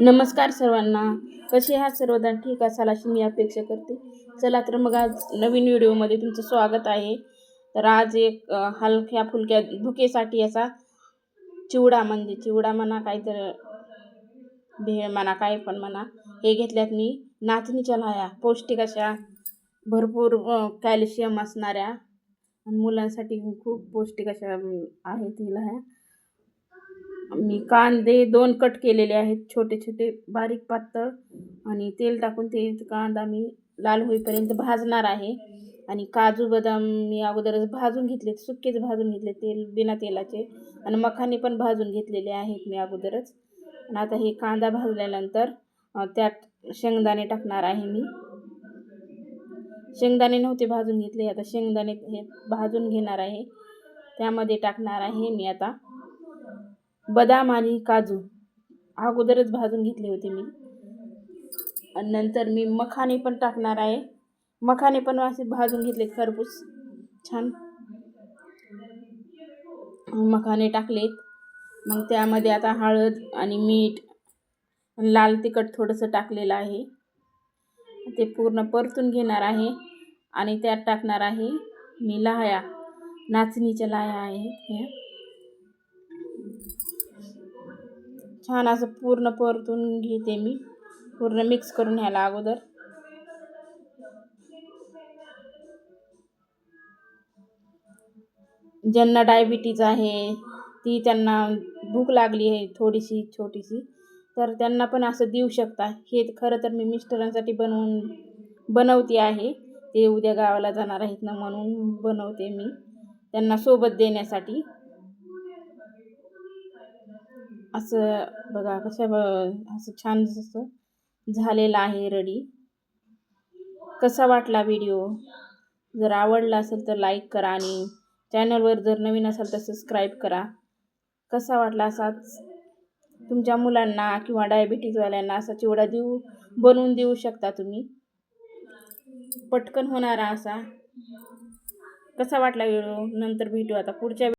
नमस्कार सर्वांना. कसे आहात सर्वजण? ठीक असाल अशी मी अपेक्षा करते. चला तर मग आज नवीन व्हिडिओमध्ये तुमचं स्वागत आहे. तर आज एक हलक्या फुलक्या भुकेसाठी याचा चिवडा म्हणजे चिवडा म्हणा, काहीतरी भेळ म्हणा, काय पण म्हणा, हे घेतल्यात मी नाचणीच्या लाह्या. पौष्टिक अशा, भरपूर कॅल्शियम असणाऱ्या आणि मुलांसाठी खूप पौष्टिक अशा आहेत ही लाह्या. मी कांदे 2 कट केलेले आहेत, छोटे छोटे बारीक पातळ, आणि तेल टाकून ते कांदा मी लाल होईपर्यंत भाजणार आहे. आणि काजू बदाम मी अगोदरच भाजून घेतले, सुक्केच भाजून घेतले, तेल बिना तेलाचे. आणि मखाने पण भाजून घेतलेले आहेत मी अगोदरच. आणि आता हे कांदा भाजल्यानंतर त्यात शेंगदाणे टाकणार आहे मी. शेंगदाणे नव्हते भाजून घेतले, आता शेंगदाणे हे भाजून घेणार आहे. त्यामध्ये टाकणार आहे मी आता बदाम आणि काजू, अगोदरच भाजून घेतले होते मी. आणि नंतर मी मखाने पण टाकणार आहे. मखाने पण असे भाजून घेतले खरपूस छान. मखाने टाकलेत. मग त्यामध्ये आता हळद आणि मीठ, लाल तिखट थोडंसं टाकलेलं आहे. ते पूर्ण परतून घेणार आहे. आणि त्यात टाकणार आहे मी लाह्या, नाचणीच्या लाह्या आहेत ह्या. छान असं पूर्ण परतून घेते मी, पूर्ण मिक्स करून ह्याला अगोदर. ज्यांना डायबिटीज आहे, त्यांना भूक लागली आहे थोडीशी छोटीशी, तर त्यांना पण असं देऊ शकता. हे खरं तर मी मिस्टरांसाठी बनवते आहे. ते उद्या गावाला जाणार आहेत ना, म्हणून बनवते मी त्यांना सोबत देण्यासाठी. असं बघा असं छान असं झालेलं आहे रेडी. कसा वाटला व्हिडिओ? जर आवडला असेल तर लाईक करा आणि चॅनलवर जर नवीन असाल तर सबस्क्राईब करा. कसा वाटला असाच तुमच्या मुलांना किंवा डायबिटीजवाल्यांना असा चिवडा बनवून देऊ शकता तुम्ही, पटकन होणारा असा. कसा वाटला व्हिडिओ? नंतर भेटू आता पुढच्या